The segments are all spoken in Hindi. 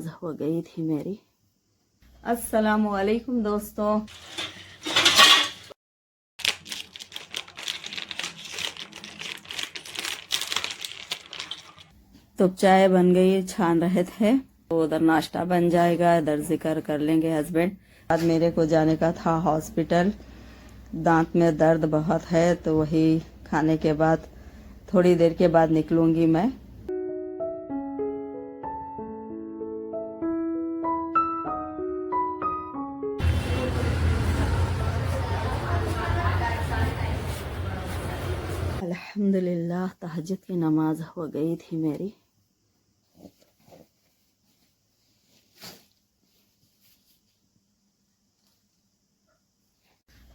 नमाज हो गई थी मेरी। अस्सलामु अलैकुम दोस्तों। तो चाय बन गई, छान रहे थे, तो उधर नाश्ता बन जाएगा, इधर जिक्र कर लेंगे हस्बैंड। आज मेरे को जाने का था हॉस्पिटल, दांत में दर्द बहुत है, तो वही खाने के बाद थोड़ी देर के बाद निकलूंगी मैं। अल्हम्दुलिल्लाह तहज्जुद की नमाज हो गई थी मेरी।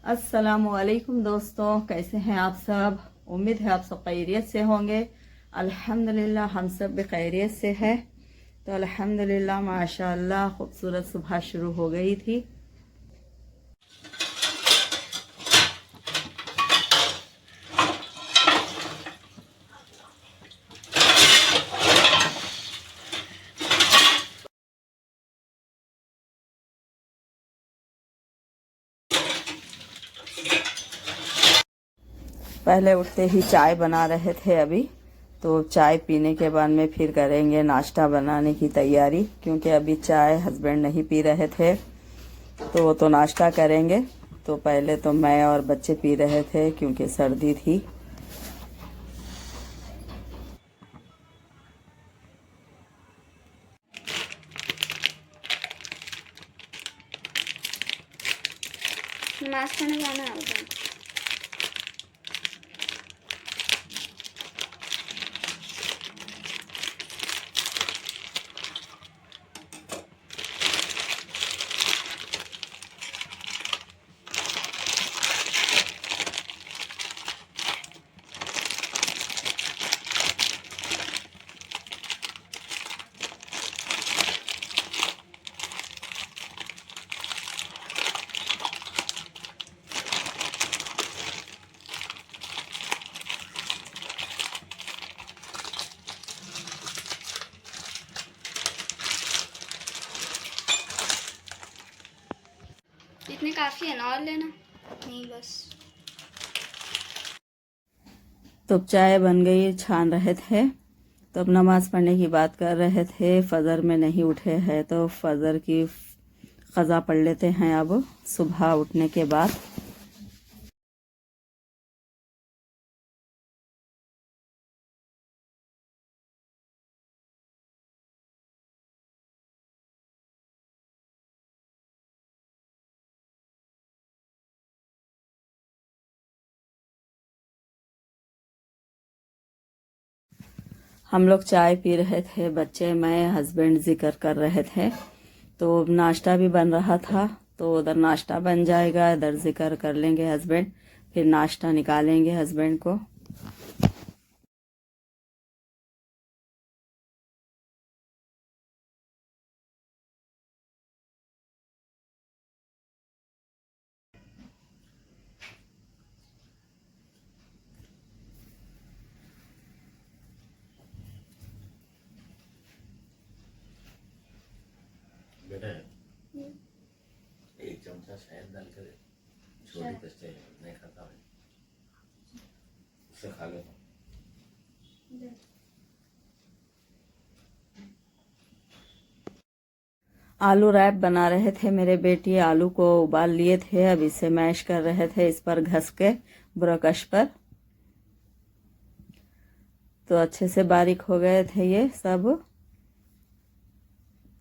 अस्सलामु अलैकुम दोस्तों, कैसे हैं आप सब? उम्मीद है आप सब खैरियत से होंगे। अल्हम्दुलिल्लाह हम सब भी खैरियत से है। तो अल्हम्दुलिल्लाह माशाअल्लाह खूबसूरत सुबह शुरू हो गई थी। पहले उठते ही चाय बना रहे थे अभी, तो चाय पीने के बाद में फिर करेंगे नाश्ता बनाने की तैयारी, क्योंकि अभी चाय हस्बैंड नहीं पी रहे थे, तो वो तो नाश्ता करेंगे। तो पहले तो मैं और बच्चे पी रहे थे क्योंकि सर्दी थी। नमाज पढ़ने जाना होगा। इतने काफ़ी है ना, और लेना नहीं बस। तो चाय बन गई, छान रहे थे, तो अब नमाज पढ़ने की बात कर रहे थे। फजर में नहीं उठे हैं, तो फजर की क़ज़ा पढ़ लेते हैं अब सुबह उठने के बाद। हम लोग चाय पी रहे थे, बच्चे, मैं, हस्बैंड जिक्र कर रहे थे। तो नाश्ता भी बन रहा था, तो उधर नाश्ता बन जाएगा, इधर जिक्र कर लेंगे हस्बैंड, फिर नाश्ता निकालेंगे हस्बैंड को। बेटा एक चमचा शहद डाल कर छोटी कच्चे नहीं खाता है, उससे खा लेता। आलू रैप बना रहे थे मेरे बेटी, आलू को उबाल लिए थे, अब इसे मैश कर रहे थे इस पर घस के ब्रकश पर। तो अच्छे से बारीक हो गए थे ये सब,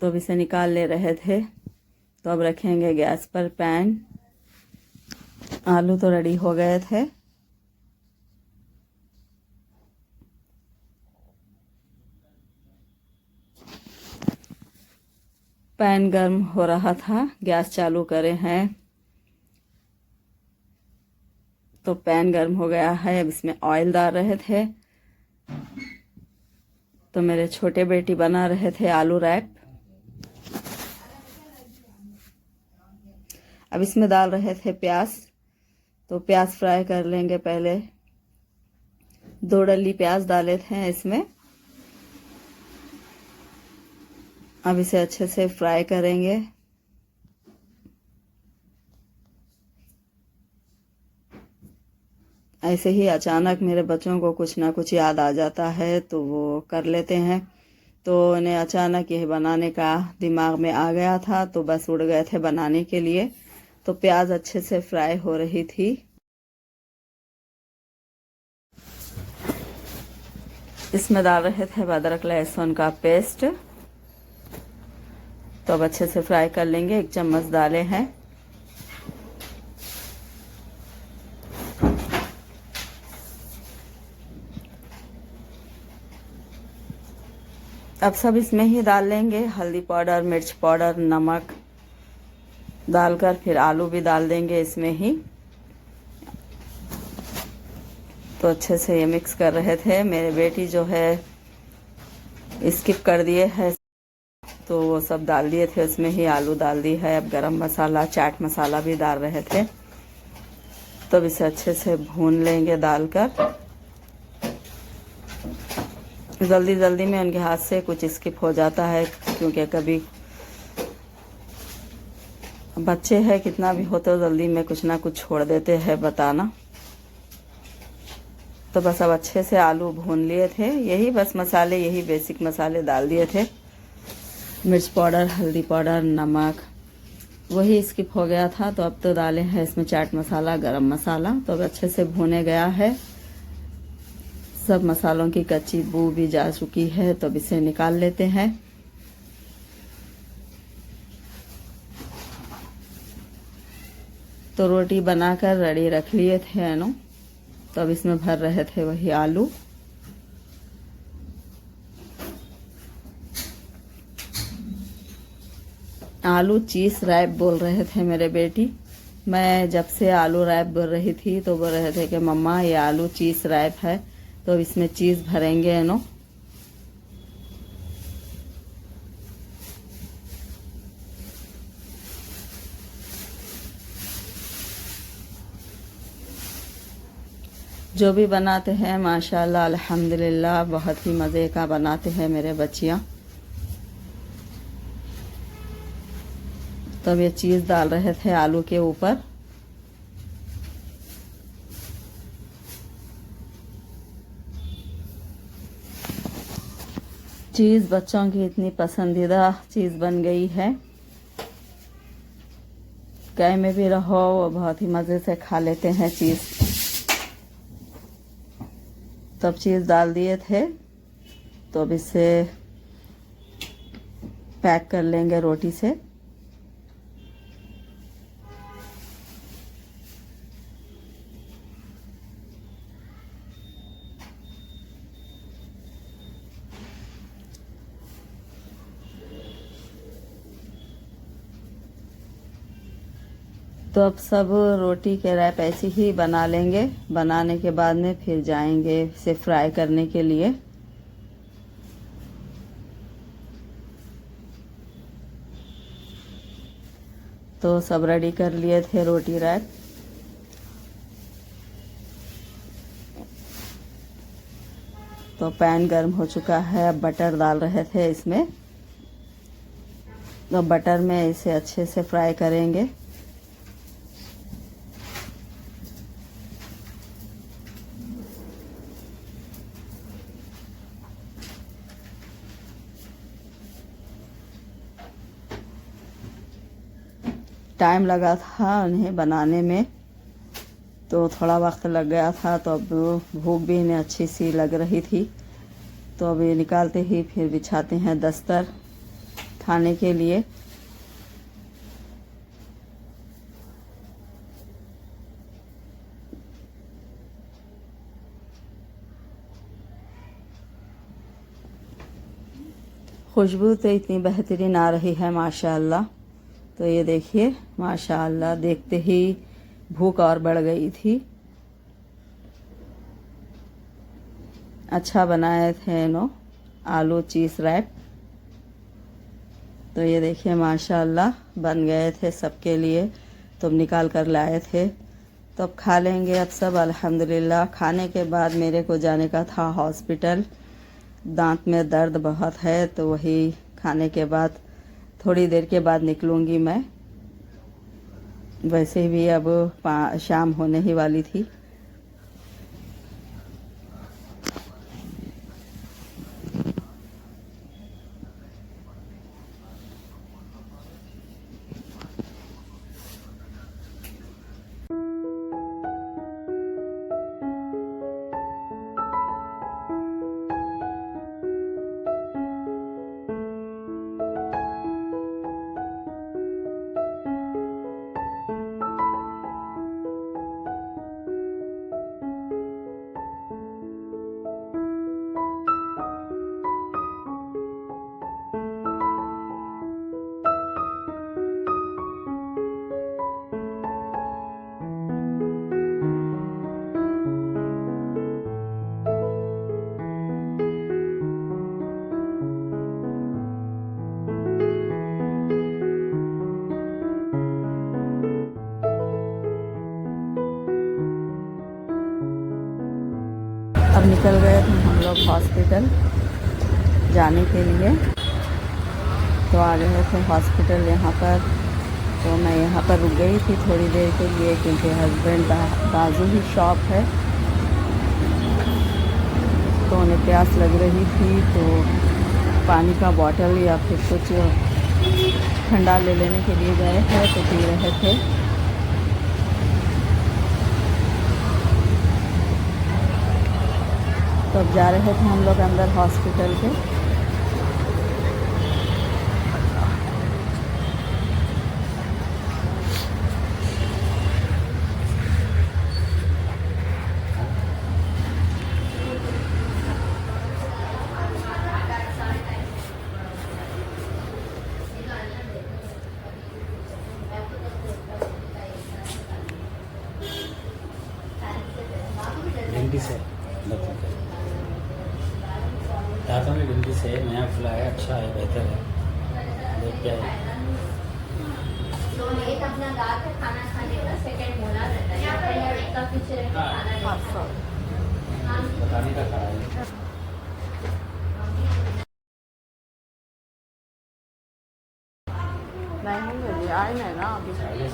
तो अब इसे निकाल ले रहे थे। तो अब रखेंगे गैस पर पैन। आलू तो रेडी हो गए थे। पैन गर्म हो रहा था, गैस चालू करे हैं, तो पैन गर्म हो गया है। अब इसमें ऑयल डाल रहे थे, तो मेरे छोटे बेटी बना रहे थे आलू रैप। अब इसमें डाल रहे थे प्याज, तो प्याज फ्राई कर लेंगे पहले। 2 डली प्याज डाले थे इसमें। अब इसे अच्छे से फ्राई करेंगे। ऐसे ही अचानक मेरे बच्चों को कुछ ना कुछ याद आ जाता है तो वो कर लेते हैं। तो उन्हें अचानक यह बनाने का दिमाग में आ गया था तो बस उड़ गए थे बनाने के लिए। तो प्याज अच्छे से फ्राई हो रही थी। इसमें डाल रहे थे अदरक लहसुन का पेस्ट। तो अब अच्छे से फ्राई कर लेंगे। 1 चम्मच डाले हैं। अब सब इसमें ही डाल लेंगे। हल्दी पाउडर, मिर्च पाउडर, नमक डालकर फिर आलू भी डाल देंगे इसमें ही। तो अच्छे से ये मिक्स कर रहे थे। मेरे बेटी जो है स्किप कर दिए है तो वो सब डाल दिए थे उसमें ही, आलू डाल दी है। अब गरम मसाला, चाट मसाला भी डाल रहे थे। तो इसे अच्छे से भून लेंगे डालकर। जल्दी जल्दी में उनके हाथ से कुछ स्किप हो जाता है क्योंकि कभी बच्चे हैं, कितना भी हो तो जल्दी में कुछ ना कुछ छोड़ देते हैं बताना। तो बस अब अच्छे से आलू भून लिए थे। यही बस मसाले, यही बेसिक मसाले डाल दिए थे। मिर्च पाउडर, हल्दी पाउडर, नमक वही स्किप हो गया था। तो अब तो डाले हैं इसमें चाट मसाला, गरम मसाला। तो अब अच्छे से भुने गया है। सब मसालों की कच्ची बू भी जा चुकी है। तो अब इसे निकाल लेते हैं। तो रोटी बनाकर रेडी रख लिए थे नो। तो अब इसमें भर रहे थे वही आलू। आलू चीज रैप बोल रहे थे मेरे बेटी। मैं जब से आलू रैप बोल रही थी तो बोल रहे थे कि मम्मा ये आलू चीज रैप है। तो अब इसमें चीज भरेंगे नो। जो भी बनाते हैं माशाल्लाह अल्हम्दुलिल्लाह बहुत ही मज़े का बनाते हैं मेरे बच्चियाँ। तब ये चीज़ डाल रहे थे आलू के ऊपर। चीज़ बच्चों की इतनी पसंदीदा चीज़ बन गई है। कहीं में भी रहो वो बहुत ही मज़े से खा लेते हैं चीज़। तब चीज़ डाल दिए थे। तो अब इसे पैक कर लेंगे रोटी से। तो अब सब रोटी के रैप ऐसे ही बना लेंगे। बनाने के बाद में फिर जाएंगे इसे फ्राई करने के लिए। तो सब रेडी कर लिए थे रोटी रैप। तो पैन गर्म हो चुका है। अब बटर डाल रहे थे इसमें। तो बटर में इसे अच्छे से फ्राई करेंगे। टाइम लगा था उन्हें बनाने में, तो थोड़ा वक्त लग गया था। तो अब भूख भी इन्हें अच्छी सी लग रही थी। तो अब ये निकालते ही फिर बिछाते हैं दस्तर खाने के लिए। खुशबू तो इतनी बेहतरीन आ रही है माशाअल्लाह। तो ये देखिए माशाअल्लाह, देखते ही भूख और बढ़ गई थी। अच्छा बनाए थे नो आलू चीज़ रैप। तो ये देखिए माशाअल्लाह बन गए थे सबके लिए। तो निकाल कर लाए थे। तो अब खा लेंगे अब सब अल्हम्दुलिल्लाह। खाने के बाद मेरे को जाने का था हॉस्पिटल। दांत में दर्द बहुत है तो वही खाने के बाद थोड़ी देर के बाद निकलूंगी मैं। वैसे भी अब शाम होने ही वाली थी। अब निकल गए थे हम लोग हॉस्पिटल जाने के लिए। तो आ गए थे हॉस्पिटल यहाँ पर। तो मैं यहाँ पर रुक गई थी थोड़ी देर के लिए, क्योंकि हस्बैंड बाजू ही शॉप है, तो उन्हें प्यास लग रही थी। तो पानी का बॉटल या फिर कुछ ठंडा ले लेने के लिए गए थे, तो पी रहे थे। तो अब जा रहे थे हम लोग अंदर हॉस्पिटल के। डेंटिस्ट है दांतों में डेंटिस्ट है, नया खुला है, अच्छा है, बेहतर है। देख क्या है तो एक अपना दांत है खाना खाने का, सेकंड मोला रहता है, इसका पीछे खाना बताने का खा है। नहीं होंगे, आए नहीं ना अभी। चालीस